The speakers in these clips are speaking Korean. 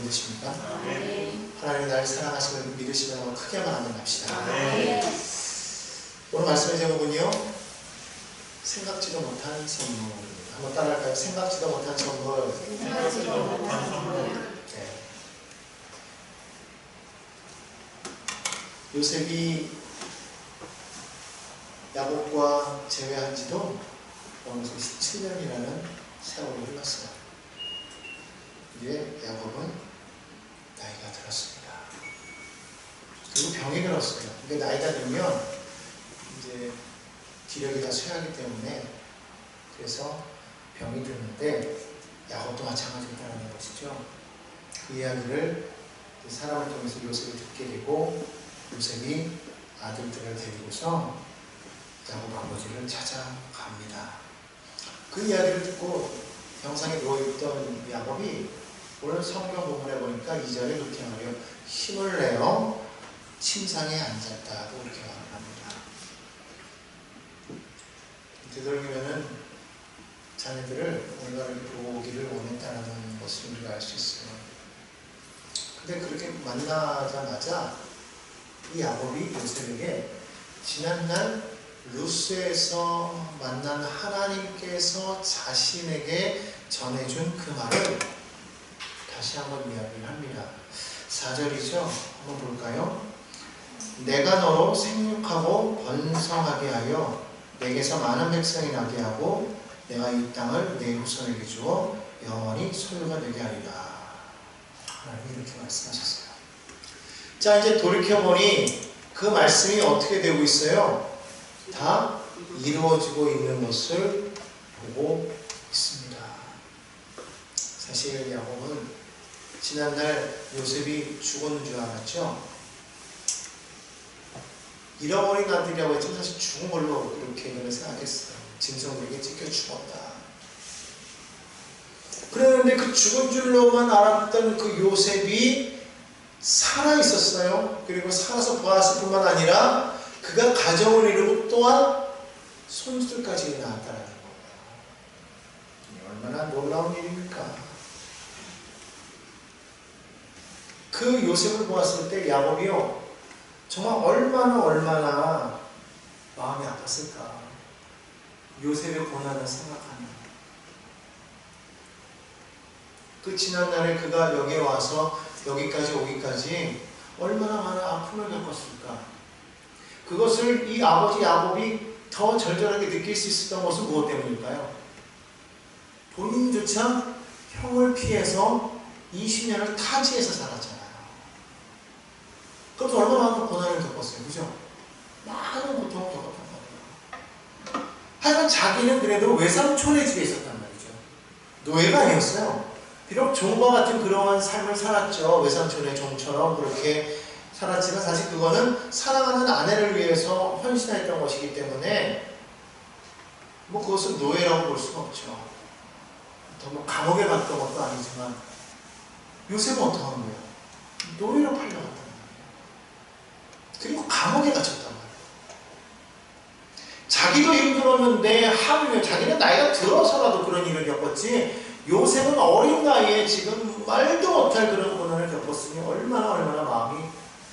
믿으십니까? 네. 하나님 나를 사랑하시는 믿으시면 크게 한번 아멘 합시다. 네. 오늘 말씀의 제목은요, 생각지도 못한 선물. 한번 따라할까요? 생각지도 못한 선물. 생각지도 못한 선물. 네. 요셉이 야곱과 재회한 지도 어느새 17년이라는 세월이 흘렀어요. 이제 야곱은 나이가 들었습니다. 그리고 병이 들었어요. 근데 나이가 들면 이제 기력이 다 쇠하기 때문에 그래서 병이 드는데 야곱도 마찬가지다라는 것이죠. 그 이야기를 사람을 통해서 요셉이 듣게 되고 요셉이 아들들을 데리고서 야곱 아버지를 찾아갑니다. 그 이야기를 듣고 병상에 누워있던 야곱이 오늘 성경 본문에 보니까 2절에 그렇게 말해요. 힘을 내어 침상에 앉았다고 그렇게 말을 합니다. 되도록이면은 자녀들을 얼마나 보기를 원했다는 것을 우리가 알 수 있어요. 근데 그렇게 만나자마자 이 야곱이 요셉에게 지난날 루스에서 만난 하나님께서 자신에게 전해준 그 말을 다시 한번 이야기를 합니다. 4절이죠. 한번 볼까요? 내가 너로 생육하고 번성하게 하여 내게서 많은 백성이 나게 하고 내가 이 땅을 내 후손에게 주어 영원히 소유가 되게 하리라. 하나님이 이렇게 말씀하셨어요. 자, 이제 돌이켜보니 그 말씀이 어떻게 되고 있어요? 다 이루어지고 있는 것을 보고 있습니다. 사실 야곱은 지난날 요셉이 죽었는 줄 알았죠? 잃어버린 아들이라고 했지만 사실 죽은 걸로 이렇게 생각했어요. 짐승에게 찢겨 죽었다. 그랬는데 그 죽은 줄로만 알았던 그 요셉이 살아있었어요. 그리고 살아서 보았을 뿐만 아니라 그가 가정을 이루고 또한 손주들까지 낳았다는 거예요. 얼마나 놀라운 일입니까? 그 요셉을 보았을 때 야곱이요, 정말 얼마나 마음이 아팠을까. 요셉의 고난을 생각하는 그 지난날에 그가 여기에 와서 여기까지 오기까지 얼마나 많은 아픔을 겪었을까. 그것을 이 아버지 야곱이 더 절절하게 느낄 수 있었던 것은 무엇 때문일까요? 본인조차 형을 피해서 20년을 타지에서 살았잖아요. 그래서 얼마나 많은 고난을 겪었어요. 그죠? 많은 고통을 겪었단 말이에요. 하지만 자기는 그래도 외삼촌의 집에 있었단 말이죠. 노예가 아니었어요. 비록 종과 같은 그러한 삶을 살았죠. 외삼촌의 종처럼 그렇게 살았지만 사실 그거는 사랑하는 아내를 위해서 헌신했던 것이기 때문에 뭐 그것은 노예라고 볼 수는 없죠. 더 뭐 감옥에 갔던 것도 아니지만 요셉은 어떻게 하는 거예요? 노예로 팔려갔단 말이에요. 그리고 감옥에 갇혔단 말이에요. 자기도 힘들었는데 하물며 자기는 나이가 들어서라도 그런 일을 겪었지, 요셉은 어린 나이에 지금 말도 못할 그런 고난을 겪었으니 얼마나 마음이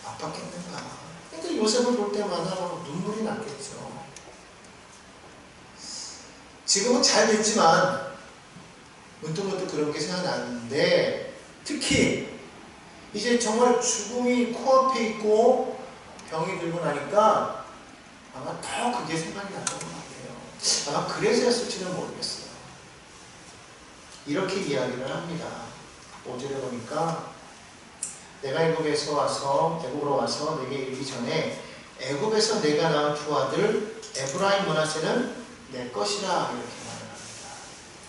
아팠겠는가. 그러니까 요셉을 볼 때마다 눈물이 났겠죠. 지금은 잘 됐지만 문득문득 그런 게 생각나는데, 특히 이제 정말 죽음이 코앞에 있고 병이 들고 나니까 아마 더 그게 생각이 났던 것 같아요. 아마 그래서였을지는 모르겠어요. 이렇게 이야기를 합니다. 5절에 보니까 내가 애굽으로 와서 내게 이르기 전에 애굽에서 내가 낳은 두 아들 에브라임 므낫세는 내 것이라 이렇게 말을 합니다.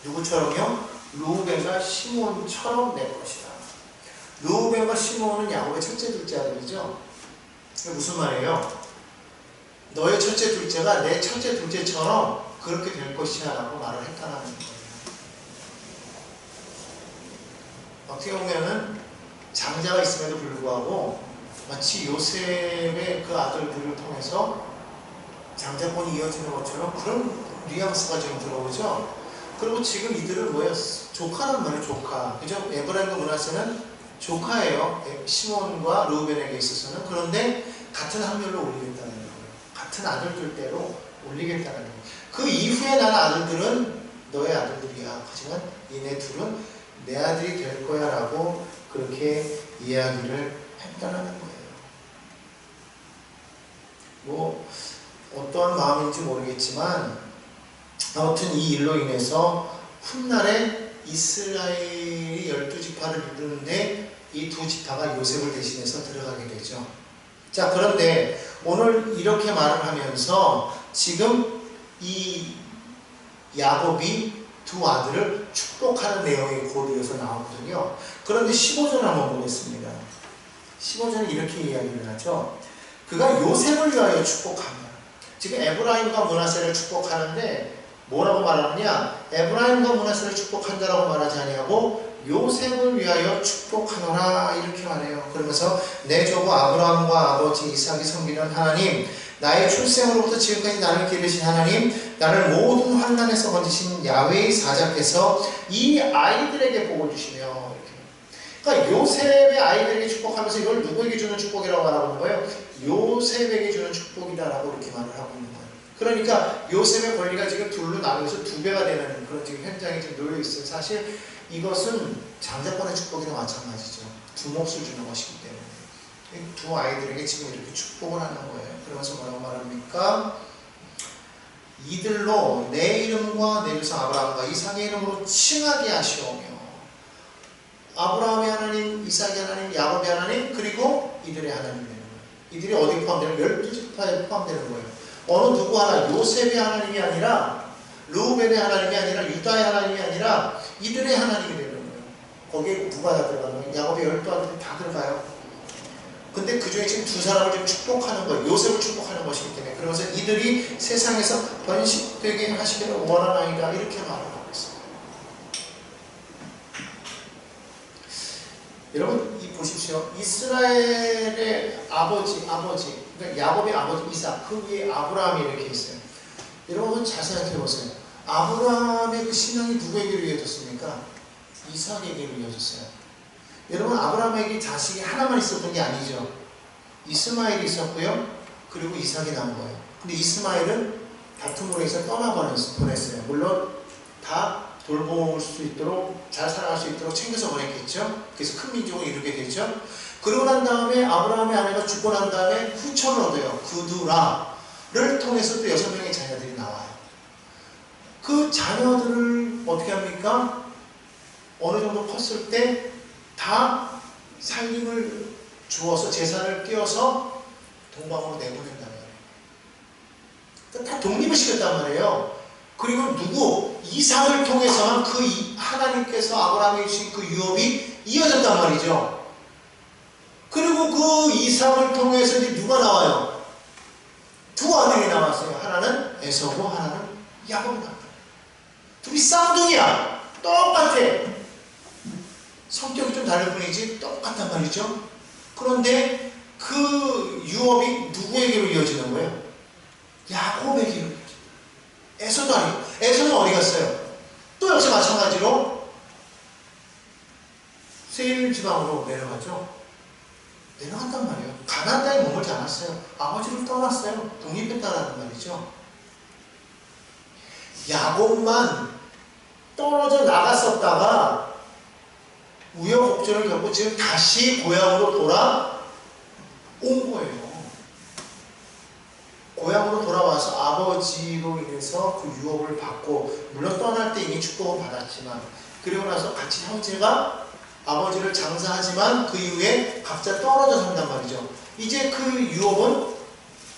누구처럼요? 르우벤과 시므온처럼 내 것이다. 르우벤과 시므온은 야곱의 첫째 둘째 아들이죠. 이게 무슨 말이에요? 너의 첫째 둘째가 내 첫째 둘째처럼 그렇게 될 것이야 라고 말을 했다는 거예요. 어떻게 보면은 장자가 있음에도 불구하고 마치 요셉의 그 아들들을 통해서 장자권이 이어지는 것처럼 그런 뉘앙스가 좀 들어오죠. 그리고 지금 이들은 뭐예요? 조카란 말이에요. 조카. 그죠? 에브라임과 므낫세는 조카예요. 시몬과 르우벤에게 있어서는. 그런데 같은 확률로 올리겠다는 거예요. 같은 아들들대로 올리겠다는 거예요. 그 이후에 난 아들들은 너의 아들들이야. 하지만 이네 둘은 내 아들이 될 거야 라고 그렇게 이야기를 했다는 거예요. 뭐 어떠한 마음인지 모르겠지만 아무튼 이 일로 인해서 훗날에 이스라엘이 12지파를 이루는데 이 두 지파가 요셉을 대신해서 들어가게 되죠. 자, 그런데 오늘 이렇게 말을 하면서 지금 이 야곱이 두 아들을 축복하는 내용이 곧 이어서 나오거든요. 그런데 15절 한번 보겠습니다. 15절은 이렇게 이야기를 하죠. 그가 요셉을 위하여 축복한다. 지금 에브라임과 므낫세를 축복하는데 뭐라고 말하느냐? 에브라임과 므낫세를 축복한다라고 말하지 아니하고 요셉을 위하여 축복하노라 이렇게 말해요. 그러면서 내 조부 아브라함과 아버지 이삭이 섬기는 하나님, 나의 출생으로부터 지금까지 나를 기르신 하나님, 나를 모든 환난에서 건지신 야훼의 사자께서 이 아이들에게 복을 주시며 이렇게. 그러니까 요셉의 아이들에게 축복하면서 이걸 누구에게 주는 축복이라고 말하고 있는 거예요? 요셉에게 주는 축복이다라고 이렇게 말을 하고 있는 거예요. 그러니까 요셉의 권리가 지금 둘로 나누어서 2배가 되는 그런 지금 현장에 지금 놓여 있어요. 사실 이것은 장자권의 축복이나 마찬가지죠. 두 몫을 주는 것이기 때문에 두 아이들에게 지금 이렇게 축복을 하는 거예요. 그러면서 뭐라고 말합니까? 이들로 내 이름과 내 조상 아브라함과 이삭의 이름으로 칭하게 하시오며, 아브라함의 하나님, 이삭의 하나님, 야곱의 하나님, 그리고 이들의 하나님 되는 거예요. 이들이 어디에 포함되는? 12지파에 포함되는 거예요. 어느 누구 하나, 요셉의 하나님이 아니라, 르우벤의 하나님이 아니라, 유다의 하나님이 아니라 이들의 하나님이 되는 거예요. 거기에 누가 다 들어가는 거예요? 야곱의 12아들이 다 들어가요. 근데 그 중에 지금 두 사람을 지금 축복하는 거예요. 요셉을 축복하는 것이기 때문에. 그러면서 이들이 세상에서 번식되게 하시기를 원하나이다 이렇게 말을 하고 있어요. 여러분 이 보십시오. 이스라엘의 아버지 그러니까 야곱의 아버지 이삭, 그 위에 아브라함이 이렇게 있어요. 여러분 잘 생각해 보세요. 아브라함의 그 신앙이 누구에게로 이어졌습니까? 이삭에게로 이어졌어요. 여러분 아브라함에게 자식이 하나만 있었던 게 아니죠. 이스마엘이 있었고요. 그리고 이삭이 나온 거예요. 근데 이스마엘은 다툼으로 해서 떠나보냈어요. 물론 다 돌볼 수 있도록 잘 살아갈 수 있도록 챙겨서 보냈겠죠. 그래서 큰 민족을 이루게 되죠. 그러고 난 다음에 아브라함의 아내가 죽고 난 다음에 후손을 얻어요. 그두라를 통해서 또 6명의 자녀들이 나와요. 그 자녀들을 어떻게 합니까? 어느 정도 컸을 때 다 살림을 주어서 재산을 띄어서 동방으로 내보낸단 말이에요. 그러니까 다 독립을 시켰단 말이에요. 그리고 누구? 이삭을 통해서만 그 하나님께서 아브라함에 주신 그 유업이 이어졌단 말이죠. 그리고 그 이삭을 통해서 이제 누가 나와요? 두 아들이 나왔어요. 하나는 에서고 하나는 야곱이 나왔다. 둘이 쌍둥이야. 똑같아. 성격이 좀 다를 뿐이지 똑같단 말이죠. 그런데 그 유업이 누구에게로 이어지는 거예요? 야곱에게로 이어집니다. 에서도 아니고, 에서는 어디 갔어요? 또 역시 마찬가지로 세일 지방으로 내려가죠. 내려간단 말이에요. 가나안 땅에 머물지 않았어요. 아버지를 떠났어요. 독립했다라는 말이죠. 야곱만 떨어져 나갔었다가 우여곡절을 겪고 지금 다시 고향으로 돌아온 거예요. 고향으로 돌아와서 아버지로 인해서 그 유업을 받고, 물론 떠날 때 이미 축복을 받았지만, 그리고 나서 같이 형제가 아버지를 장사하지만 그 이후에 각자 떨어져 산단 말이죠. 이제 그 유업은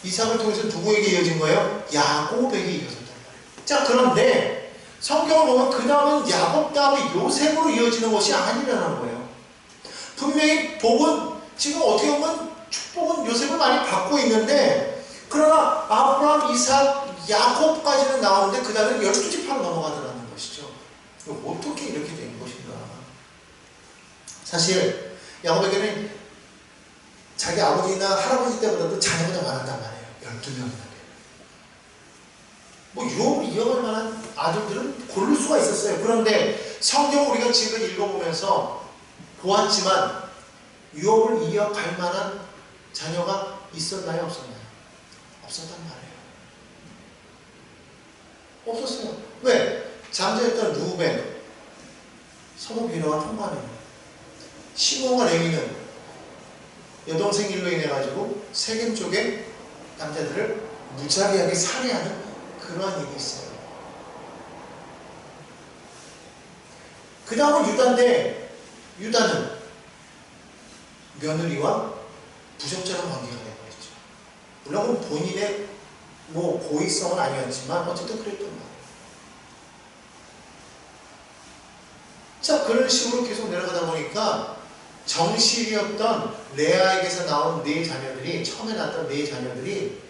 이삭을 통해서 누구에게 이어진 거예요? 야곱에게 이어졌단 말이에요. 자, 그런데 성경을 보면 그 다음은 야곱 다음에 요셉으로 이어지는 것이 아니라는 거예요. 분명히 복은 지금 어떻게 보면 축복은 요셉을 많이 받고 있는데, 그러나 아브라함, 이삭, 야곱까지는 나오는데 그 다음에 12지파로 넘어가더라는 것이죠. 어떻게 이렇게 된 것인가? 사실 야곱에게는 자기 아버지나 할아버지 때보다도 자녀가 더 많았단 말이에요. 12명이나. 뭐 유업을 이어갈 만한 아들들은 고를 수가 있었어요. 그런데 성경을 우리가 지금 읽어보면서 보았지만 유업을 이어갈 만한 자녀가 있었나요? 없었나요? 없었단 말이에요. 없었어요. 왜? 잠자였던 루벤, 서로 비너가 통과하는 시몬과 레위는 여동생 일로 인해 가지고 세겜 쪽에 남자들을 무자비하게 살해하는 그러한 일이 있어요. 그 다음은 유다인데, 유다는 며느리와 부적절한 관계가 되어버렸죠. 물론 본인의 고의성은 아니었지만 어쨌든 그랬던 거예요. 자, 그런 식으로 계속 내려가다 보니까 정실이었던 레아에게서 나온 네 자녀들이, 처음에 낳았던 네 자녀들이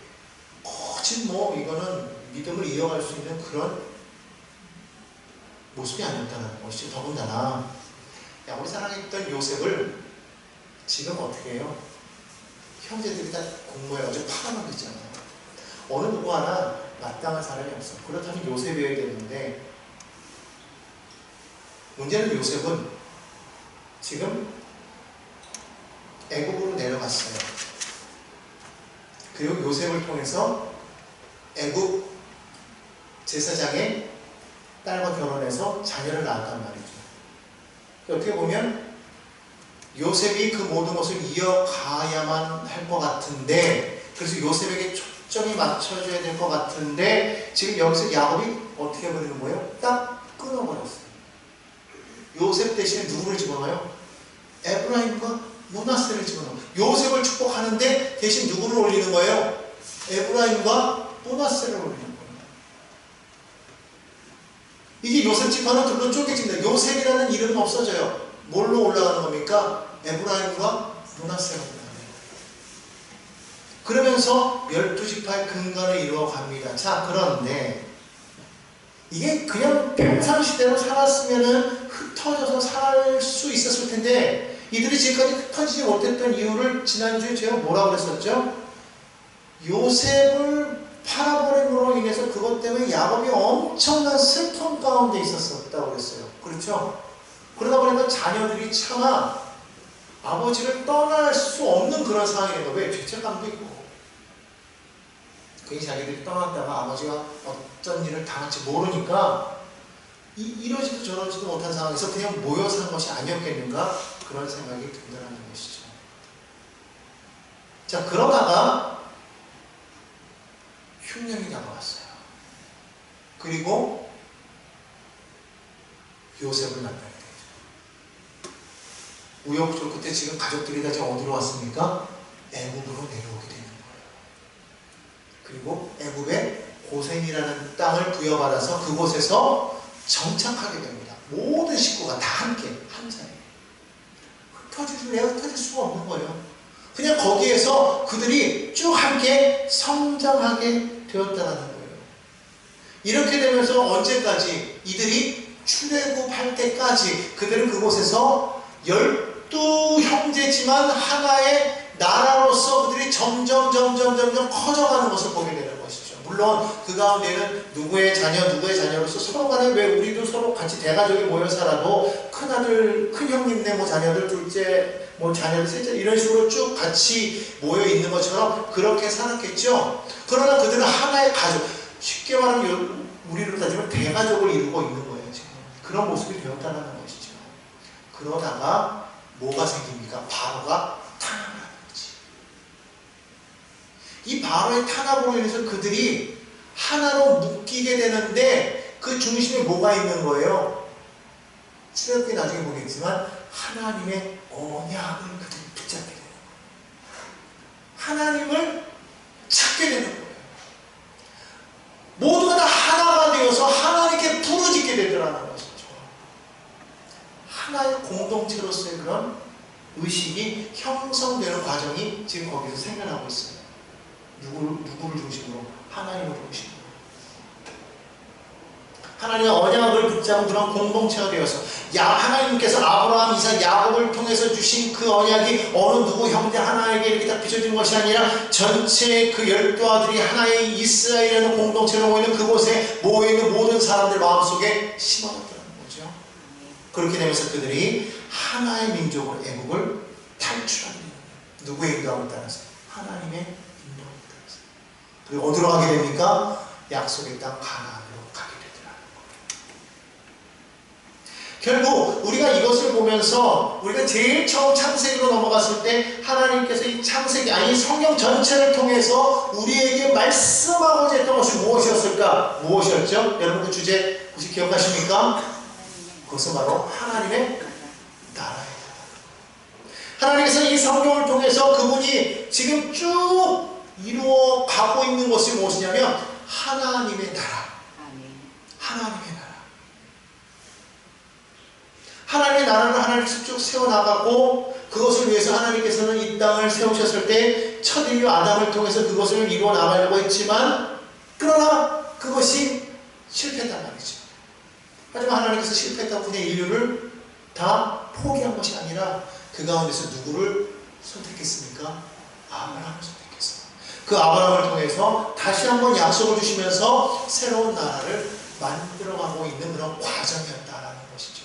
거짓 이거는 믿음을 이어갈 수 있는 그런 모습이 아니었다는 것이죠. 더군다나 우리 사랑했던 요셉을 지금 어떻게 해요? 형제들이 다 공모해가지고 팔아먹고 있잖아요. 어느 누구 하나 마땅한 사람이 없어. 그렇다면 요셉이어야 되는데, 문제는 요셉은 지금 애국으로 내려갔어요. 그리고 요셉을 통해서 애국 제사장의 딸과 결혼해서 자녀를 낳았단 말이죠. 어떻게 보면 요셉이 그 모든 것을 이어가야만 할 것 같은데, 그래서 요셉에게 초점이 맞춰져야 될 것 같은데, 지금 여기서 야곱이 어떻게 해버리는 거예요? 딱 끊어버렸어요. 요셉 대신에 누구를 집어넣어요? 에브라임과 므낫세를 집어넣어요. 요셉을 축복하는데 대신 누구를 올리는 거예요? 에브라임과 므낫세를 올리는 거예요. 이게 요셉 지파는 둘로 쪼개집니다. 요셉이라는 이름은 없어져요. 뭘로 올라가는 겁니까? 에브라임과 므낫세가 올라가요. 그러면서 12지파의 근간을 이루어갑니다. 자, 그런데 이게 그냥 평상시대로 살았으면은 흩어져서 살 수 있었을 텐데, 이들이 지금까지 흩어지지 못했던 이유를 지난주에 제가 뭐라고 그랬었죠? 요셉을 팔아버림으로 인해서 그것 때문에 야곱이 엄청난 슬픔 가운데 있었다고 그랬어요. 그렇죠? 그러다 보니까 자녀들이 차마 아버지를 떠날 수 없는 그런 상황이 된 거예요. 왜? 죄책감도 있고. 괜히 자기들이 떠났다가 아버지가 어떤 일을 당할지 모르니까 이러지도 저러지도 못한 상황에서 그냥 모여서 한 것이 아니었겠는가? 그런 생각이 든다는 것이죠. 자, 그러다가 흉년이 다가왔어요. 그리고 요셉을 만나게 되죠. 우여곡절 끝에 지금 가족들이 다 지금 어디로 왔습니까? 애굽으로 내려오게 되는 거예요. 그리고 애굽의 고센이라는 땅을 부여받아서 그곳에서 정착하게 됩니다. 모든 식구가 다 함께 한 자리에. 흩어질 수가 없는 거예요. 그냥 거기에서 그들이 쭉 함께 성장하게 되었다는 거예요. 이렇게 되면서 언제까지? 이들이 출애굽할 때까지 그들은 그곳에서 12형제지만 하나의 나라로서 그들이 점점 커져가는 것을 보게 되는 것이죠. 물론 그 가운데는 누구의 자녀로서 서로 간에 왜 우리도 서로 같이 대가족이 모여 살아도 큰아들, 큰형님네 자녀들, 둘째 자녀들, 셋째 이런 식으로 쭉 같이 모여 있는 것처럼 그렇게 살았겠죠. 그러나 그들은 하나의 가족, 쉽게 말하면 우리로 따지면 대가족을 이루고 있는 거예요. 지금 그런 모습이 되었다는 것이죠. 그러다가 뭐가 생깁니까? 바로가 탄압을 하는 거지. 이 바로의 탄압으로 인해서 그들이 하나로 묶이게 되는데 그 중심에 뭐가 있는 거예요? 출애굽기 나중에 보겠지만 하나님의 언약을 그들이 붙잡게 되는 거예요. 하나님을 찾게 되는 거예요. 모두가 다 하나가 되어서 하나님께 부르짖게 되더라는 것이죠. 하나의 공동체로서의 그런 의식이 형성되는 과정이 지금 거기서 생겨나고 있어요. 누구를 중심으로? 하나님을 중심으로. 하나님의 언약을 붙잡은 그런 공동체가 되어서 하나님께서 아브라함, 이삭, 야곱을 통해서 주신 그 언약이 어느 누구 형제 하나에게 이렇게 다 비춰진 것이 아니라 전체 그 12아들이 하나의 이스라엘이라는 공동체로 모이는 그곳에 모이는 모든 사람들 마음속에 심어졌다는 거죠. 그렇게 되면서 그들이 하나의 민족으로 애국을 탈출하게 됩니다. 누구의 인도함을 따라서? 하나님의 인도함을 따라서. 그리고 어디로 가게 됩니까? 약속의 땅 가나안으로 가게 되더라는 거예요. 결국 우리가 이것을 보면서 우리가 제일 처음 창세기로 넘어갔을 때 하나님께서 이 창세기 아니 성경 전체를 통해서 우리에게 말씀하고자 했던 것이 무엇이었을까? 무엇이었죠? 여러분 그 주제 혹시 기억하십니까? 그것은 바로 하나님의 나라예요. 하나님께서 이 성경을 통해서 그분이 지금 쭉 이루어 가고 있는 것이 무엇이냐면 하나님의 나라. 하나님의 나라. 하나님의 나라를 하나님께서 쭉 세워나가고 그것을 위해서 하나님께서는 이 땅을 세우셨을 때 첫 인류 아담을 통해서 그것을 이루어 나가려고 했지만 그러나 그것이 실패했단 말이죠. 하지만 하나님께서 실패했다고 그냥 인류를 다 포기한 것이 아니라 그 가운데서 누구를 선택했습니까? 아브라함을 선택했어요. 그 아브라함을 통해서 다시 한번 약속을 주시면서 새로운 나라를 만들어가고 있는 그런 과정이었다라는 것이죠.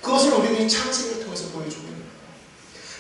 그것을 우리는 창세기를 통해서 보여주고 있는 거예요.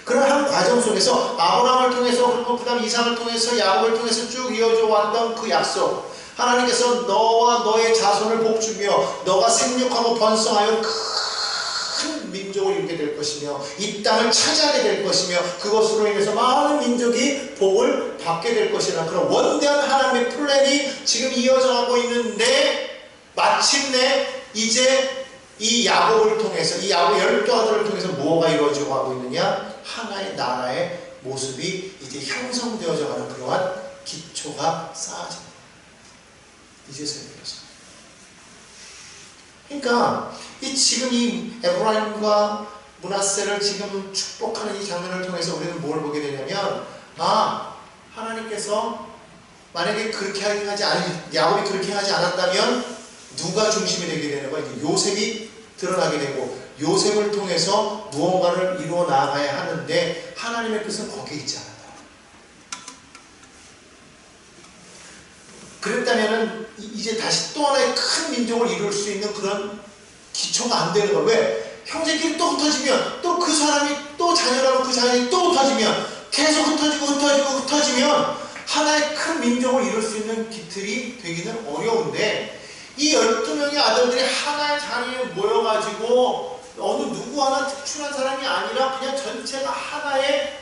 그런 한 과정 속에서 아브라함을 통해서 그리고 그 다음 이삭을 통해서 야곱을 통해서 쭉 이어져 왔던 그 약속, 하나님께서 너와 너의 자손을 복주며 너가 생육하고 번성하여 큰 민족을 이루게 될 것이며 이 땅을 차지하게 될 것이며 그것으로 인해서 많은 민족이 복을 받게 될 것이라는 그런 원대한 하나님의 플랜이 지금 이어져 가고 있는데 마침내 이제 이 야곱을 통해서 이 야곱 12아들을 통해서 무엇가 이루어져 가고 있느냐? 하나의 나라의 모습이 이제 형성되어져 가는 그러한 기초가 쌓아집니다. 이제서야 되겠습니다. 그러니까 지금 이 에브라임과 므낫세를 지금 축복하는 이 장면을 통해서 우리는 뭘 보게 되냐면 하나님께서 만약에 그렇게 하지 야곱이 그렇게 하지 않았다면 누가 중심이 되게 되는 거야? 요셉이 드러나게 되고 요셉을 통해서 무언가를 이루어 나가야 하는데 하나님의 뜻은 거기에 있지 않았다. 그랬다면 이제 다시 또 하나의 큰 민족을 이룰 수 있는 그런 기초가 안 되는 거예요. 왜? 형제끼리 또 흩어지면 또 그 사람이 또 자녀라고 그 자녀이 또 흩어지면 계속 흩어지면 하나의 큰 민족을 이룰 수 있는 기틀이 되기는 어려운데 이 12명의 아들들이 하나의 자리에 모여가지고 어느 누구 하나 특출한 사람이 아니라 그냥 전체가 하나의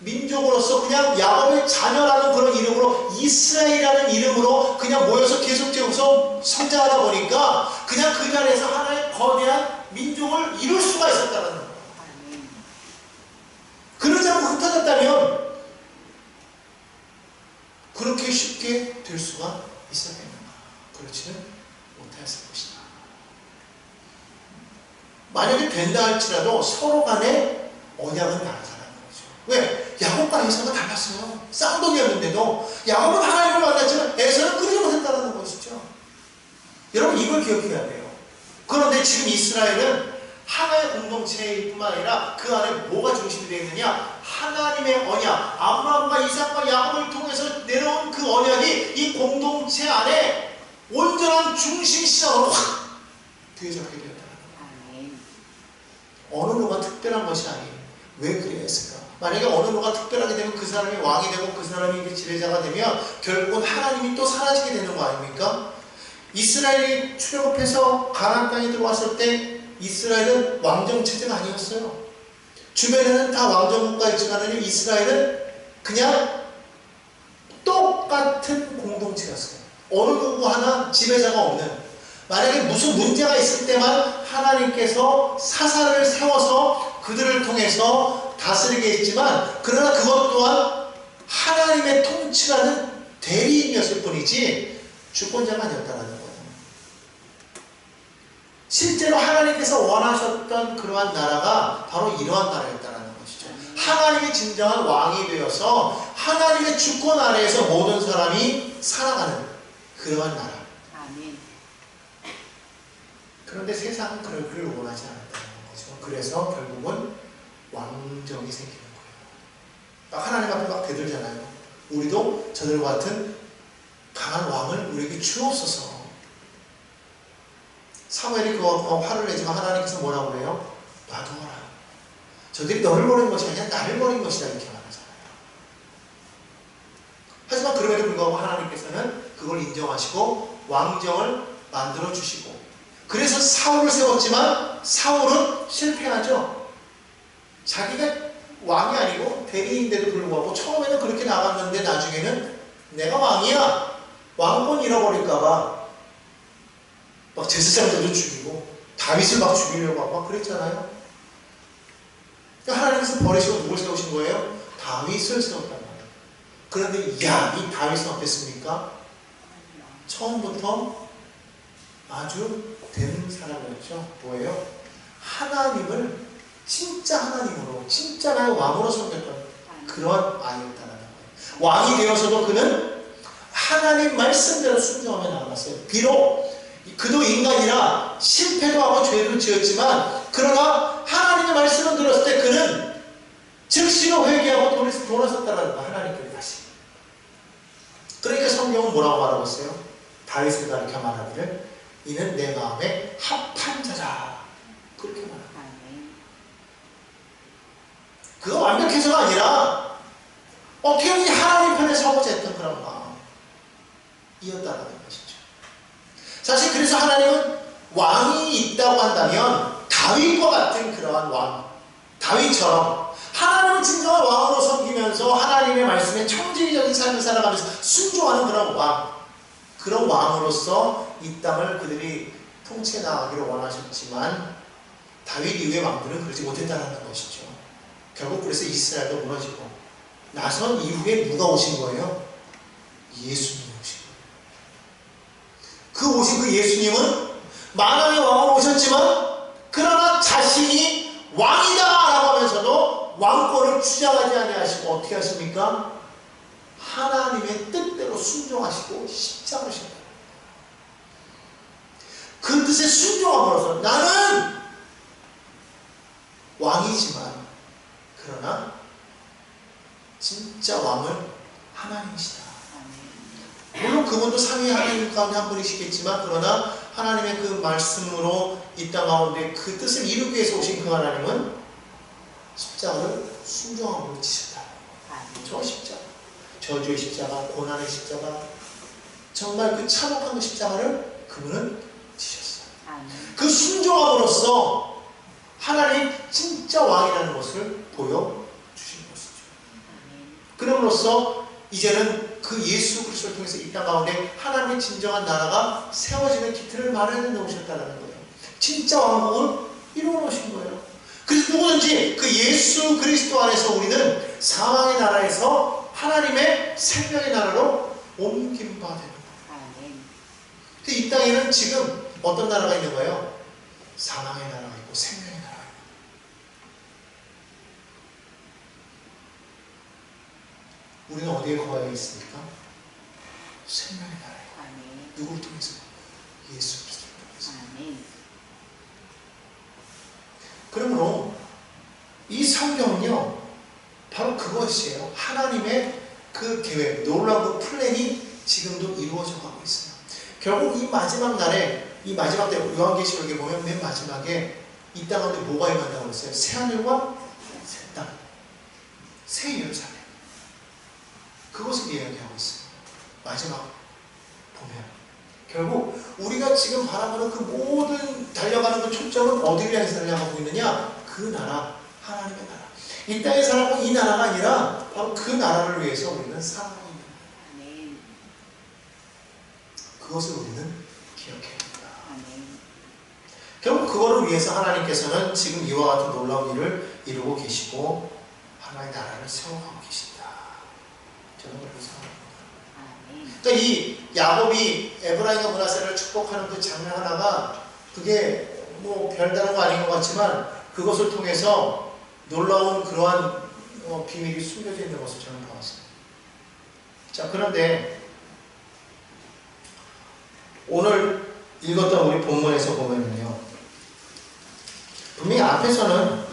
민족으로서 그냥 야곱의 자녀라는 그런 이름으로 이스라엘이라는 이름으로 그냥 모여서 계속해서 성장하다 보니까 그냥 그 자리에서 하나의 거대한 민족을 이룰 수가 있었다는 거예요. 그러지 않고 흩어졌다면 그렇게 쉽게 될 수가 있었겠는가? 그렇지는 못했을 것이다. 만약에 된다 할지라도 서로 간에 언약은 다르다. 왜? 야곱과 에서가 달랐어요. 쌍둥이였는데도 야곱은 하나님을 만났지만 에서는 그러지 못했다는 것이죠. 여러분 이걸 기억해야 돼요. 그런데 지금 이스라엘은 하나의 공동체일 뿐만 아니라 그 안에 뭐가 중심이 되어 있느냐? 하나님의 언약, 아브라함과 이삭과 야곱을 통해서 내려온 그 언약이 이 공동체 안에 온전한 중심 시장으로 확 되어졌게 되었다는 거예요. 어느 누가 특별한 것이 아니에요. 왜 그랬을까? 만약에 어느 누가 특별하게 되면 그 사람이 왕이 되고 그 사람이 지배자가 되면 결국은 하나님이 또 사라지게 되는 거 아닙니까? 이스라엘이 출애굽해서 가나안 땅에 들어왔을 때 이스라엘은 왕정체제가 아니었어요. 주변에는 다 왕정국가였지만 이스라엘은 그냥 똑같은 공동체였어요. 어느 누구 하나 지배자가 없는, 만약에 무슨 문제가 있을 때만 하나님께서 사사를 세워서 그들을 통해서 다스리게 했지만 그러나 그것 또한 하나님의 통치라는 대리인이었을 뿐이지 주권자가 아니었다는 거예요. 실제로 하나님께서 원하셨던 그러한 나라가 바로 이러한 나라였다는 것이죠. 하나님이 진정한 왕이 되어서 하나님의 주권 아래에서 모든 사람이 살아가는 그러한 나라. 그런데 세상은 그걸 원하지 않았다는 거죠. 그래서 결국은 왕정이 생기는 거예요. 하나님 앞에 막 대들잖아요. 우리도 저들과 같은 강한 왕을 우리에게 주옵소서. 사무엘이 그 화를 내지만 하나님께서 뭐라고 해요? 놔두어라. 저들이 너를 버린 것이 아니라 나를 버린 것이다 이렇게 말하잖아요. 하지만 그럼에도 불구하고 하나님께서는 그걸 인정하시고 왕정을 만들어 주시고, 그래서 사울을 세웠지만 사울은 실패하죠. 자기가 왕이 아니고 대리인데도 불구하고 처음에는 그렇게 나갔는데 나중에는 내가 왕이야, 왕권 잃어버릴까봐 막 제사장들도 죽이고 다윗을 막 죽이려고 하고 막 그랬잖아요. 그러니까 하나님께서 버리시고 누굴 세우신 거예요? 다윗을 세웠단 말이에요. 그런데 이 다윗은 어땠습니까? 처음부터 아주 된 사람이었죠. 뭐예요? 하나님을 진짜 하나님으로, 진짜 나의 왕으로 섬겼던 그런 아이였다는 거예요. 왕이 되어서도 그는 하나님 말씀대로 순종하며 나아갔어요. 비록 그도 인간이라 실패도 하고 죄도 지었지만, 그러나 하나님의 말씀을 들었을 때 그는 즉시로 회개하고 돌아섰다는 거예요. 하나님께 다시. 그러니까 성경은 뭐라고 말하고 있어요? 다윗을 가리켜 말하기를 이는 내 마음에 합한 자라, 그렇게 말합니다. 그거 완벽해서가 아니라 어떻게 하나님 편에 서고자 했던 그런 마음이었다는 것이죠. 사실 그래서 하나님은 왕이 있다고 한다면 다윗과 같은 그러한 왕, 다윗처럼 하나님을 진정한 왕으로 섬기면서 하나님의 말씀에 청지기적인 삶을 살아가면서 순종하는 그런 왕, 그런 왕으로서 이 땅을 그들이 통치해 나가기를 원하셨지만 다윗 이후의 왕들은 그러지 못했다는 것이죠. 결국 그래서 이스라엘도 무너지고 나선 이후에 누가 오신 거예요? 예수님이 오신 거예요. 그 오신 그 예수님은 만왕의 왕으로 오셨지만 그러나 자신이 왕이다 라고 하면서도 왕권을 주장하지 아니하시고 어떻게 하십니까? 하나님의 뜻대로 순종하시고 십자가를 지셨다. 그 뜻에 순종함으로써 나는 왕이지만 그러나 진짜 왕은 하나님이시다. 물론 그분도 삼위 하나님 가운데 한 분이시겠지만 그러나 하나님의 그 말씀으로 이 땅 가운데 그 뜻을 이루기 위해서 오신 그 하나님은 십자가를 순종함으로 지셨다. 저 십자가, 저주의 십자가, 고난의 십자가, 정말 그 참혹한 십자가를 그분은 지셨어요. 그 순종함으로써 하나님 진짜 왕이라는 것을 보여주신 것이죠. 그럼으로써 이제는 그 예수 그리스도를 통해서 이 땅 가운데 하나님의 진정한 나라가 세워지는 기틀을 마련해 놓으셨다는 거예요. 진짜 왕국을 이루어 놓으신 거예요. 그래서 누구든지 그 예수 그리스도 안에서 우리는 사망의 나라에서 하나님의 생명의 나라로 옮김 바 되는 거예요. 근데 이 땅에는 지금 어떤 나라가 있는 거예요? 사망의 나라가 있고 생명의 나라가 있고. 우리는 어디에 거하여 있습니까? 생명의 나라에. 누구를 통해서? 예수 그리스도를 통해서. 그러므로 이 성경은요 바로 그것이에요. 하나님의 그 계획, 놀라운 그 플랜이 지금도 이루어져 가고 있어요. 결국 이 마지막 날에, 이 마지막 때 요한계시록에 보면 맨 마지막에 이 땅 가운데 뭐가 임한다고 했어요? 새하늘과 새 땅, 새 예루살렘, 그것을 이야기하고 있어요. 마지막 보면 결국 우리가 지금 바라보는 그 모든 달려가는 그 초점은 어디를 향해서 달려가고 있느냐? 그 나라, 하나님의 나라. 이 땅에 살아가고 이 나라가 아니라 바로 그 나라를 위해서 우리는 살아가고 있는 거예요. 그것을 우리는 기억해야 합니다. 결국 그거를 위해서 하나님께서는 지금 이와 같은 놀라운 일을 이루고 계시고 하나님의 나라를 세워가고 계신다. 저는 그렇게 생각합니다. 그러니까 이 야곱이 에브라임과 므낫세를 축복하는 그 장면 하나가 그게 뭐 별다른 거 아닌 것 같지만 그것을 통해서 놀라운 그러한 비밀이 숨겨져 있는 것을 저는 보았어요. 자, 그런데 오늘 읽었던 우리 본문에서 보면요, 분명히 앞에서는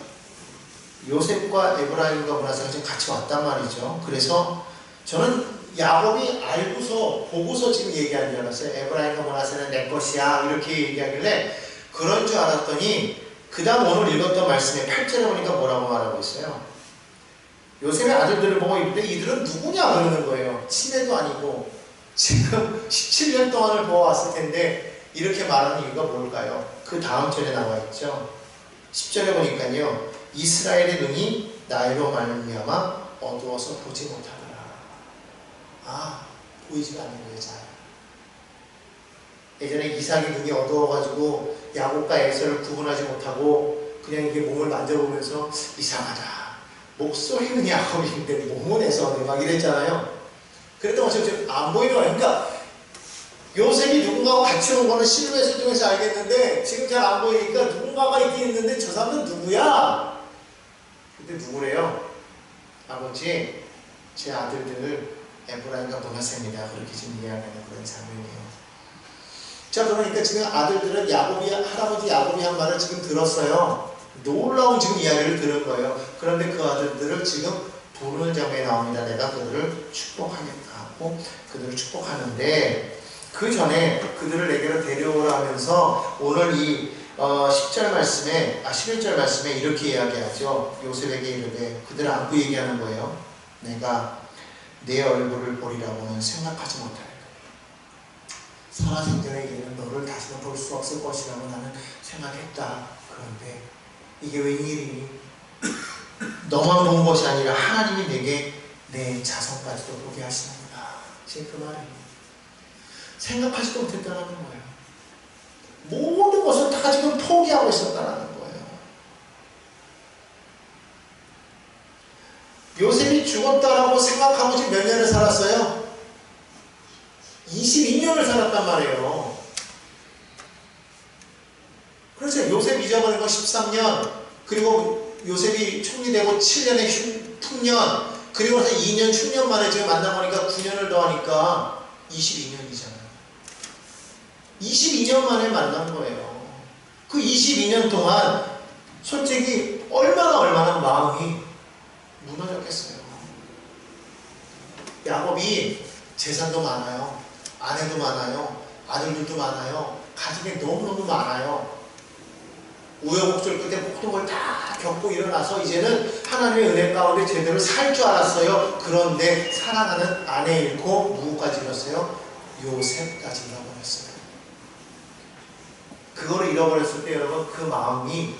요셉과 에브라임과 므낫세가 지금 같이 왔단 말이죠. 그래서 저는 야곱이 알고서 보고서 지금 얘기하는 줄 알았어요. 에브라임과 므낫세는 내 것이야 이렇게 얘기하길래 그런 줄 알았더니 그 다음 오늘 읽었던 말씀에 8절에 보니까 뭐라고 말하고 있어요? 요셉의 아들들을 보고 이때 이들은 누구냐 그러는 거예요. 친애도 아니고 지금 17년 동안을 보아왔을 텐데 이렇게 말하는 이유가 뭘까요? 그 다음 절에 나와 있죠. 10절에 보니까요. 이스라엘의 눈이 나이로 말미암아 어두워서 보지 못하더라. 아, 보이지가 않는 거예요. 잘. 예전에 이삭이 눈이 어두워가지고 야곱과 에서를 구분하지 못하고 그냥 이게 몸을 만져보면서 이상하다. 목소리는 야곱인데 몸은 에서네 막 이랬잖아요. 그랬던 것처럼 안 보이는 거예요. 그러니까 요셉이 누군가와 같이 온 거는 실루엣을 통해서 알겠는데 지금 잘 안 보이니까 누군가가 있긴 있는데 저 사람은 누구야? 근데 누구래요? 아버지, 제 아들들 에브라임과 문하세입니다. 그렇게 지금 이야기하는 그런 장면이에요. 자, 그러니까 지금 아들들은 할아버지 야곱이 한 말을 지금 들었어요. 놀라운 지금 이야기를 들은 거예요. 그런데 그 아들들을 지금 부르는 장면이 나옵니다. 내가 그들을 축복하겠다 하고 그들을 축복하는데 그 전에 그들을 내게로 데려오라 하면서 오늘 이 11절 말씀에 이렇게 이야기하죠. 요셉에게 이르되 그들을 안고 얘기하는 거예요. 내가 내 얼굴을 보리라고는 생각하지 못하리라. 살아생전에게는 너를 다시는 볼 수 없을 것이라고 나는 생각했다. 그런데 이게 웬일이니? 너만 본 것이 아니라 하나님이 내게 내 자손까지도 보게 하시는구나. 지금 그 말이에요. 생각하지도 못했다는 거예요. 모든 것을 다 지금 포기하고 있었다는 거예요. 요셉이 죽었다라고 생각하고 지금 몇 년을 살았어요? 22년을 살았단 말이에요. 그래서 요셉 잊어버린 거 13년, 그리고 요셉이 총리되고 7년의 흉년, 그리고 나서 2년 흉년 만에 지금 만나보니까 9년을 더하니까 22년이잖아요. 22년 만에 만난 거예요. 그 22년 동안 솔직히 얼마나 마음이 무너졌겠어요. 야곱이 재산도 많아요. 아내도 많아요. 아들들도 많아요. 가족이 너무너무 많아요. 우여곡절 끝에 모든 걸 다 겪고 일어나서 이제는 하나님의 은혜 가운데 제대로 살 줄 알았어요. 그런데 사랑하는 아내 잃고 누구까지 잃었어요? 요셉까지 잃어버렸어요. 그거를 잃어버렸을 때 여러분 그 마음이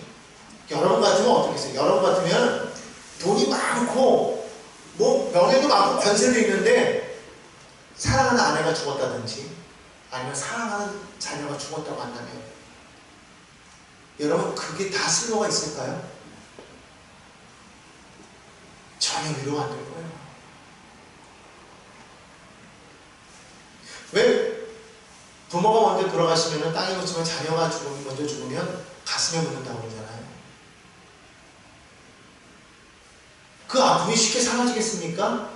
여러분 같으면 어떻겠어요? 여러분 같으면 돈이 많고 뭐 명예도 많고 권세도 있는데 사랑하는 아내가 죽었다든지 아니면 사랑하는 자녀가 죽었다고 한다면 여러분 그게 다 쓸모가 있을까요? 전혀 위로가 안 될 거예요. 왜 부모가 먼저 돌아가시면 땅에 묻히면 자녀가 먼저 죽으면 가슴에 묻는다고 그러잖아요. 그 아픔이 쉽게 사라지겠습니까?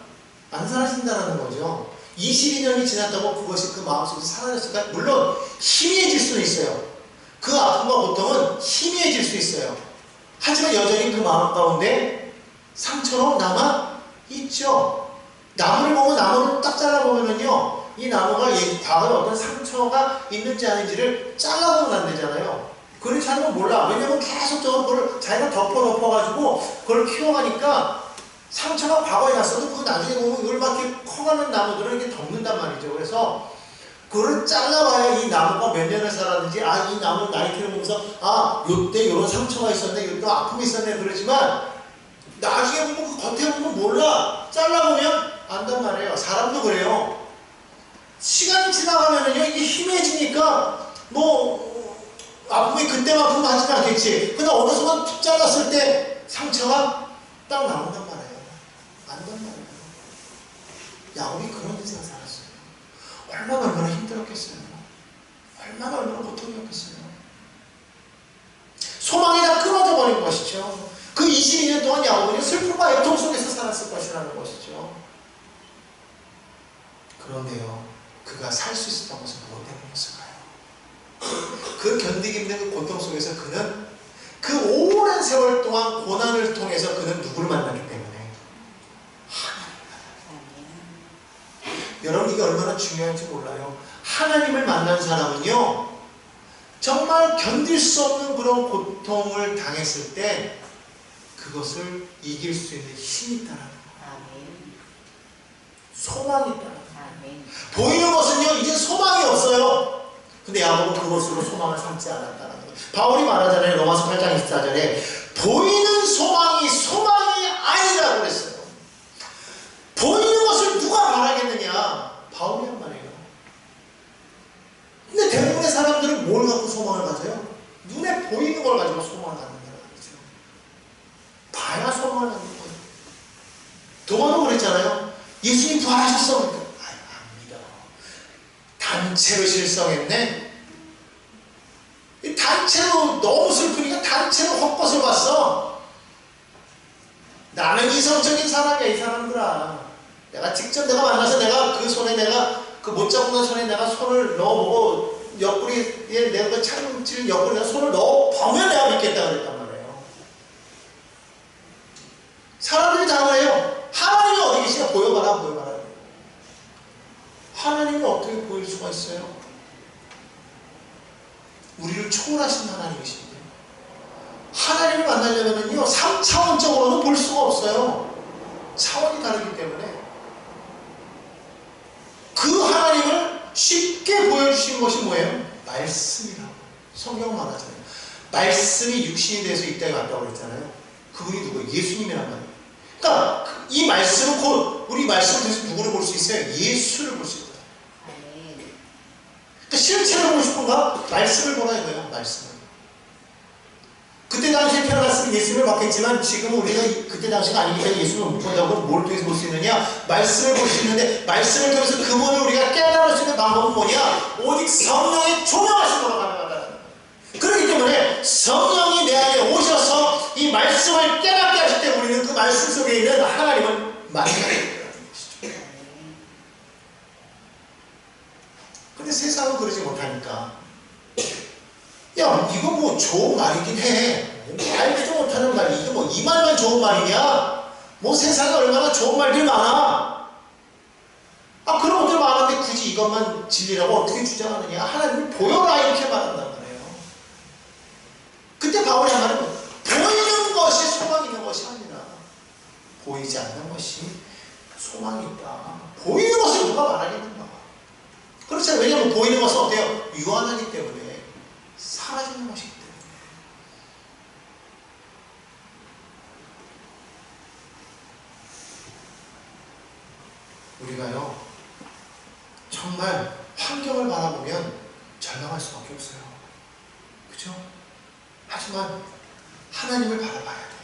안 사라진다는 거죠. 22년이 지났다고 그것이 그 마음속에서 사라졌을까? 물론 희미해질 수는 있어요. 그 아픔과 고통은 희미해질 수 있어요. 하지만 여전히 그 마음 가운데 상처로 남아 있죠. 나무를 보고 나무를 딱 잘라보면요, 이 나무가 과거에 어떤 상처가 있는지 아닌지를 잘라보면 안 되잖아요. 그렇지 않으면 몰라. 왜냐면 계속적으로 그걸 자기가 덮어가지고 그걸 키워가니까 상처가 과거에 났어도 그 나중에 보면 이걸 막 이렇게 커가는 나무들을 이렇게 덮는단 말이죠. 그래서 그걸 잘라봐야 이 나무가 몇 년을 살았는지, 아, 이 나무 나이트를 보면서, 아, 요때 이런 상처가 있었네, 요때 아픔이 있었네, 그러지만, 나중에 보면 그 겉에 보면 몰라. 잘라보면 안단 말이에요. 사람도 그래요. 시간이 지나가면은요, 이게 희미해지니까, 아픔이 그때만큼 하진 않겠지. 근데 어느 순간 툭 잘랐을 때 상처가 딱 나온단 말이에요. 안단 말이에요. 야곱이 그런 인생 살았어요. 얼마나 힘들었겠어요. 얼마나 고통이었겠어요. 소망이 다 끊어져 버린 것이죠. 그 22년 동안 야곱은 슬픔과 애통 속에서 살았을 것이라는 것이죠. 그런데요, 그가 살 수 있었던 것은 무엇 때문이었을까요? 그 견디기 힘든 그 고통 속에서 그는 그 오랜 세월 동안 고난을 통해서 그는 누구를 만났기 때문에 여러분 이게 얼마나 중요한지 몰라요. 하나님을 만난 사람은요, 정말 견딜 수 없는 그런 고통을 당했을 때 그것을 이길 수 있는 힘이 있다는 거예요. 아멘. 소망이 있다는 거예요. 아멘. 보이는 것은요 이제 소망이 없어요. 근데 야곱은 그것으로 소망을 삼지 않았다는 거예요. 바울이 말하잖아요. 로마서 8장 24절에 보이는 소망이 소망이 아니라고 그랬어요. 보이는 것을 누가 말하겠느냐? 바울이 한 말이에요. 근데 대부분의 사람들은 뭘 갖고 소망을 가져요? 눈에 보이는 걸 가지고 소망을 갖는다는 거죠. 봐야 소망을 갖는 거예요. 도마도 그랬잖아요. 예수님 부활하셨어. 그러니까 안 믿어. 단체로 실성했네. 이 단체로 너무 슬프니까 단체로 헛것을 봤어. 나는 이성적인 사람이야. 이 사람들아. 내가 직접 내가 만나서 내가 그 손에 내가 그 못 잡는 손에 내가 손을 넣어보고 옆구리에 내가 그 참칠 옆구리에 손을 넣어보면 내가 믿겠다 그랬단 말이에요. 사람들이 다 그래요. 하나님이 어디 계시냐? 보여봐라 보여봐라. 하나님이 어떻게 보일 수가 있어요? 우리를 초월하신 하나님이신데 하나님을 만나려면요 3차원적으로는 볼 수가 없어요. 차원이 다르기 때문에 그 하나님을 쉽게 보여주신 것이 뭐예요? 말씀이라고. 성경 말하잖아요. 말씀이 육신이 돼서 이 땅에 왔다고 그랬잖아요. 그분이 누구예요? 예수님이란 말이에요. 그러니까 이 말씀은 곧 우리 말씀을 통해서 누구를 볼 수 있어요? 예수를 볼 수 있어요. 그러니까 실체를 보고 싶은가? 말씀을 보라 이거예요. 말씀을. 그때 당시에 태어났으면 예수님을 봤겠지만 지금은 우리가 그때 당시가 아니기 때문에 예수님을 못 본다고 뭘 통해서 볼 수 있느냐? 말씀을 볼 수 있는데 말씀을 통해서 그분을 우리가 깨달을 수 있는 방법은 뭐냐? 오직 성령의 조명하심으로 가능하다는 거예요. 그렇기 때문에 성령이 내 안에 오셔서 이 말씀을 깨닫게 하실 때 우리는 그 말씀 속에 있는 하나님을 만나게 된다는 것이죠. 근데 세상은 그러지 못하니까 야 이거 뭐 좋은 말이긴 해. 알지도 못하는 말이 이게 뭐 이 말만 좋은 말이냐? 뭐 세상에 얼마나 좋은 말들 많아. 아 그런 것들 많은데 굳이 이것만 진리라고 어떻게 주장하느냐? 하나님을 보여라 이렇게 말한단 말이에요. 그때 바울이 말하는 건 보이는 것이 소망 있는 것이 아니라 보이지 않는 것이 소망이 있다. 보이는 것을 누가 말하겠는가? 그렇잖아요. 왜냐하면 보이는 것은 어때요? 유한하기 때문에 사라지는 것이기 때문에. 우리가요 정말 환경을 바라보면 절망할 수밖에 없어요. 그죠? 하지만 하나님을 바라봐야 돼.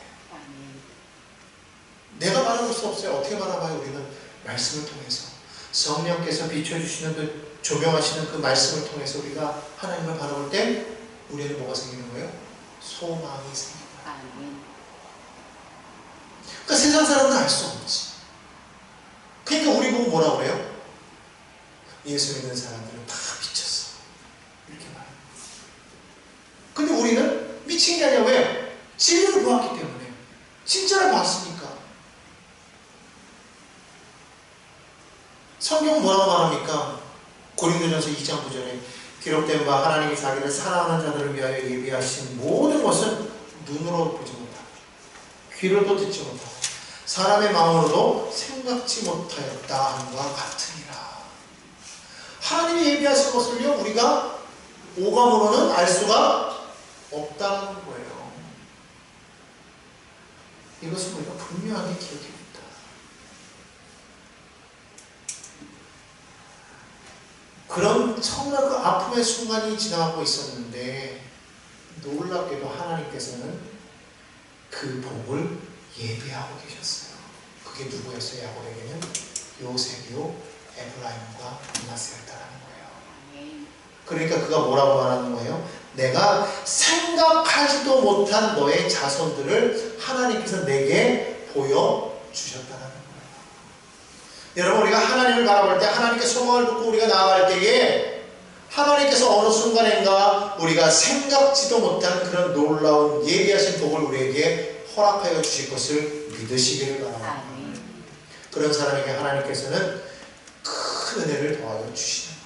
내가 바라볼 수 없어요. 어떻게 바라봐요? 우리는 말씀을 통해서 성령께서 비춰주시는 그 조명하시는 그 말씀을 통해서 우리가 하나님을 바라볼 때 우리에게 뭐가 생기는 거예요? 소망이 생기는 거예요. 그러니까 세상 사람은 알 수 없지. 그러니까 우리 보고 뭐라고 그래요? 예수 믿는 사람들은 다 미쳤어. 이렇게 말해요. 근데 우리는 미친 게 아니라 왜? 진리를 보았기 때문에. 진짜를 봤으니까. 성경은 뭐라고 말합니까? 고린도전서 2장 9절에 기록된 바 하나님이 자기를 사랑하는 자들을 위하여 예비하신 모든 것은 눈으로 보지 못하고 귀로도 듣지 못하고 사람의 마음으로도 생각지 못하였다 함과 같으니라. 하나님이 예비하신 것을요 우리가 오감으로는 알 수가 없다는 거예요. 이것은 우리가 분명하게 기억해야 된다. 그런 처음으로 그 아픔의 순간이 지나가고 있었는데 놀랍게도 하나님께서는 그 복을 예비하고 계셨어요. 그게 누구였어요? 야곱에게는 요셉이요 에브라임과 므낫세였다라는 거예요. 그러니까 그가 뭐라고 말하는 거예요? 내가 생각하지도 못한 너의 자손들을 하나님께서 내게 보여주셨다는 거예요. 여러분 우리가 하나님을 바라볼 때 하나님께 소망을 듣고 우리가 나아갈 때에 하나님께서 어느 순간인가 우리가 생각지도 못한 그런 놀라운 예비하신 복을 우리에게 허락하여 주실 것을 믿으시기를 바랍니다. 그런 사람에게 하나님께서는 큰 은혜를 더하여 주시는 거예요.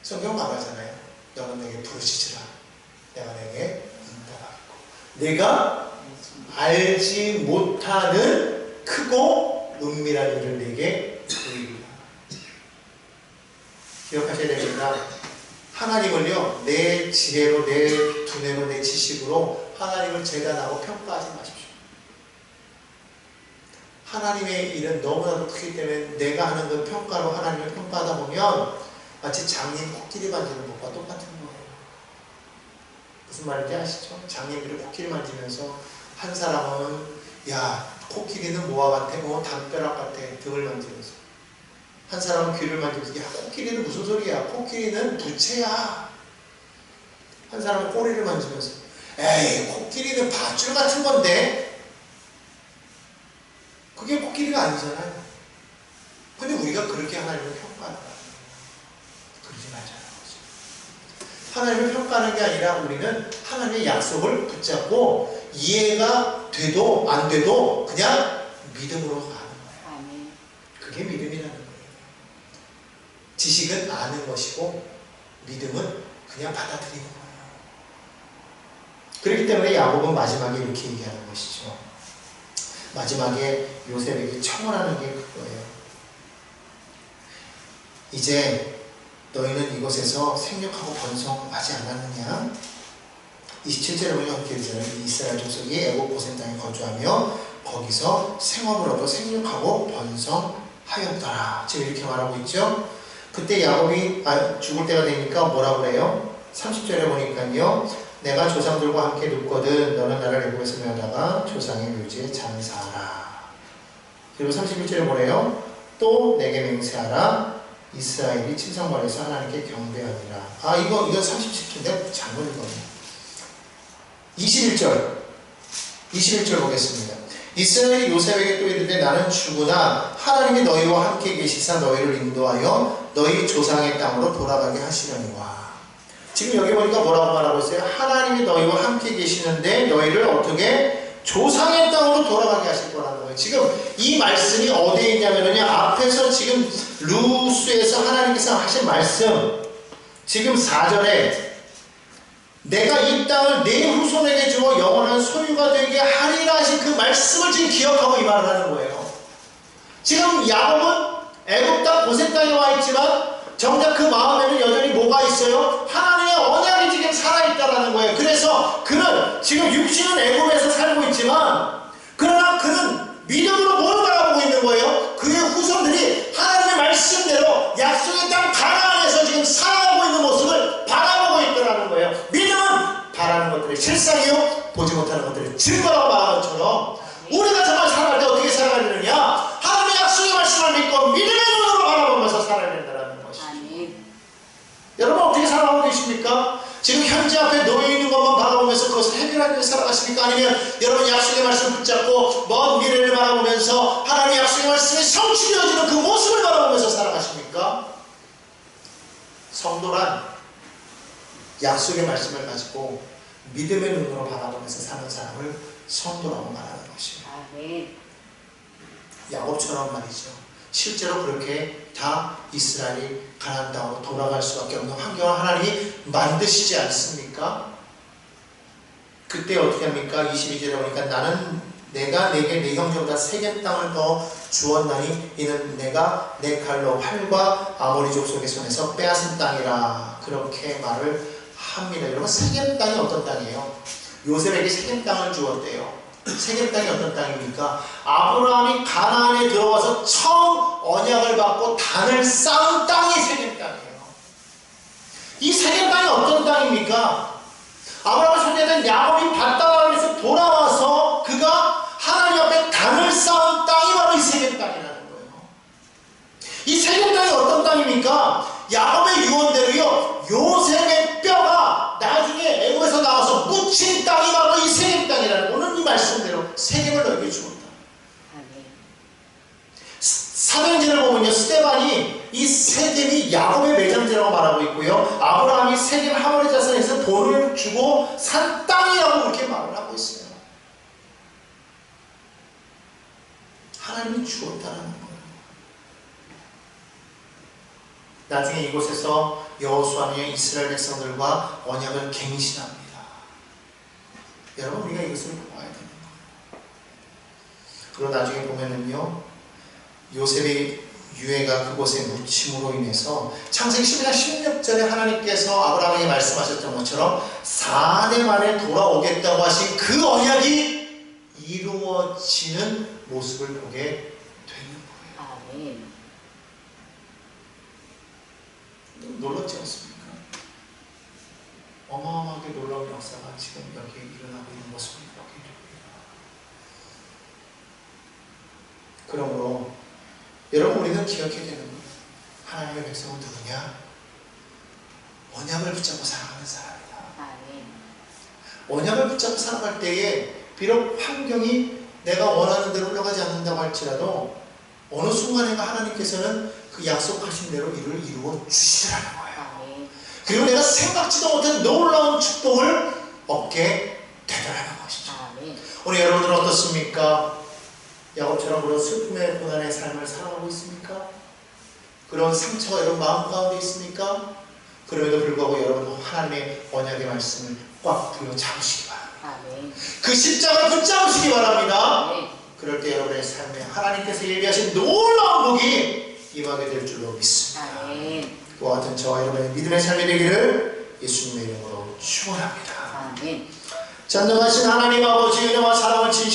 성경 말하잖아요. 너는 내게 부르짖으라. 내가 내게 응답하겠고. 내가 알지 못하는 크고 은밀한 일을 내게 보이리라. 기억하셔야 됩니다. 하나님을요, 내 지혜로, 내 두뇌로, 내 지식으로 하나님을 재단하고 평가하지 마십시오. 하나님의 일은 너무나도 크기 때문에 내가 하는 그 평가로 하나님을 평가하다 보면 마치 장님 코끼리 만지는 것과 똑같은 거예요. 무슨 말인지 아시죠? 장님들이 코끼리 만지면서 한 사람은 야, 코끼리는 뭐와 같아? 담벼락 같아. 등을 만지면서. 한 사람은 귀를 만지면서 야, 코끼리는 무슨 소리야? 코끼리는 부채야. 한 사람은 꼬리를 만지면서 에이, 코끼리는 밧줄 같은 건데? 그게 코끼리가 아니잖아요. 근데 우리가 그렇게 하나님을 평가하는 거예요. 그러지 말자는 거죠. 하나님을 평가하는 게 아니라 우리는 하나님의 약속을 붙잡고 이해가 돼도 안 돼도 그냥 믿음으로 가는 거예요. 그게 믿음이라는 거예요. 지식은 아는 것이고 믿음은 그냥 받아들이는 거예요. 그렇기 때문에 야곱은 마지막에 이렇게 얘기하는 것이죠. 마지막에 요셉에게 청원하는 게 그거예요. 이제 너희는 이곳에서 생육하고 번성하지 않았느냐? 27절에 보면 이렇게 되잖아요. 이스라엘 족속이 애굽 고센 땅에 거주하며 거기서 생업을 얻어 생육하고 번성하였더라. 지금 이렇게 말하고 있죠. 그때 야곱이 죽을 때가 되니까 뭐라고 그래요? 30절에 보니까요. 내가 조상들과 함께 눕거든 너는 나를 애굽에서 메어다가 조상의 묘지에 장사하라. 그리고 31절에 뭐래요? 또 내게 맹세하라. 이스라엘이 침상발에서 하나님께 경배하니라. 이건 37절인데 잘못 읽었네. 21절 보겠습니다. 이스라엘이 요셉에게 또 이르되 나는 죽으나 하나님이 너희와 함께 계시사 너희를 인도하여 너희 조상의 땅으로 돌아가게 하시려니와. 지금 여기 보니까 뭐라고 말하고 있어요? 하나님이 너희와 함께 계시는데 너희를 어떻게 조상의 땅으로 돌아가게 하실 거라는 거예요. 지금 이 말씀이 어디에 있냐면요, 앞에서 지금 루스에서 하나님께서 하신 말씀, 지금 4절에 내가 이 땅을 내 후손에게 주어 영원한 소유가 되게 하리라 하신 그 말씀을 지금 기억하고 이 말을 하는 거예요. 지금 야곱은 애굽 땅 고센 땅에 와 있지만 정작 그 마음에는 여전히 뭐가 있어요? 하나님의 언약이 지금 살아있다라는 거예요. 그래서 그는 지금 육신은 애굽에서 살고 있지만 그러나 그는 믿음으로 뭘 바라보고 있는 거예요? 그의 후손들이 하나님의 말씀대로 약속의 땅 가나안에서 지금 살아가고 있는 모습을 바라보고 있더라는 거예요. 믿음은 바라는 것들의 실상이요 보지 못하는 것들의 증거라고 말한 것처럼 우리가 정말 살아갈 때 어떻게 살아가야 되느냐? 하나님의 약속의 말씀을 믿고 믿음의 눈으로 바라보면서 살아야 된다는 것이죠. 여러분 어떻게 살아가고 계십니까? 지금 현재 앞에 놓여있는 것만 바라보면서 그것을 해결하기 위해 살아가십니까? 아니면 여러분 약속의 말씀을 붙잡고 먼 미래를 바라보면서 하나님의 약속의 말씀이 성취되어지는 그 모습을 바라보면서 살아가십니까? 성도란 약속의 말씀을 가지고 믿음의 눈으로 바라보면서 사는 사람을 성도라고 말하는 것입니다. 야곱처럼 말이죠. 실제로 그렇게 다 이스라엘이 가나안 땅으로 돌아갈 수밖에 없는 환경을 하나님이 만드시지 않습니까? 그때 어떻게 합니까? 22절에 보니까 나는 내가 내게 내 형제보다 세겜 땅을 더 주었나니 이는 내가 내 칼로 활과 아모리 족속의 손에서 빼앗은 땅이라. 그렇게 말을 합니다. 여러분 세겜 땅이 어떤 땅이에요? 요셉에게 세겜 땅을 주었대요. 세겜 땅이 어떤 땅입니까? 아브라함이 가나안에 들어와서 처음 언약을 받고 단을 쌓은 땅이 세겜 땅이에요. 이 세겜 땅이 어떤 땅입니까? 아브라함의 손자된 야곱이 밧다람에서 돌아와서 그가 하나님 앞에 단을 쌓은 땅이 바로 이 세겜 땅이라는 거예요. 이 세겜 땅이 어떤 땅입니까? 야곱의 유언대로요, 요셉의 뼈가 나중에 애굽에서 나와서 묻힌 땅이 바로 이 세겜 땅이라는 거예요. 오늘 이 말씀대로 세겜을 너에게 주었다. 사도행전을 보면요, 스데반이 이 세겜이 야곱의 매장지라고 말하고 있고요, 아브라함이 세겜 하모리 자손에서 돈을 주고 산 땅이라고 그렇게 말을 하고 있어요. 하나님이 주었다는 거예요. 나중에 이곳에서 여호수아는 이스라엘 백성들과 언약을 갱신합니다. 여러분, 우리가 이것을 보아야 되는 거예요. 그리고 나중에 보면은요, 요셉의 유해가 그곳에 묻힘으로 인해서 창세기 12장 16절에 하나님께서 아브라함에게 말씀하셨던 것처럼 4대 만에 돌아오겠다고 하신 그 언약이 이루어지는 모습을 보게 되는 거예요. 아멘. 놀랍지 않습니까? 어마어마하게 놀라운 역사가 지금 여기에 일어나고 있는 모습을 보게 됩니다. 그러므로 여러분, 우리는 기억해야 되는 거예요. 하나님의 백성은 누구냐? 언약을 붙잡고 살아가는 사람이다. 아멘. 언약을 붙잡고 살아갈 때에 비록 환경이 내가 원하는 대로 흘러가지 않는다고 할지라도 어느 순간인가 하나님께서는 그 약속하신 대로 이를 이루어 주시라는 거예요. 아멘. 그리고 내가 생각지도 못한 놀라운 축복을 얻게 되더라는 것이죠. 아멘. 오늘 여러분들은 어떻습니까? 야곱처럼 그런 슬픔의 고난의 삶을 살아가고 있습니까? 그런 상처가 여러분 마음 가운데 있습니까? 그럼에도 불구하고 여러분 하나님의 언약의 말씀을 꽉 부여잡으시기 바랍니다. 아멘. 그 십자가를 붙잡으시기 바랍니다. 아멘. 그럴 때 여러분의 삶에 하나님께서 예비하신 놀라운 복이 임하게 될 줄로 믿습니다. 아멘. 그와 같은 저와 여러분의 믿음의 삶이 되기를 예수님의 이름으로 축원합니다. 아멘. 전능하신 하나님 아버지, 은혜와 사랑을 진실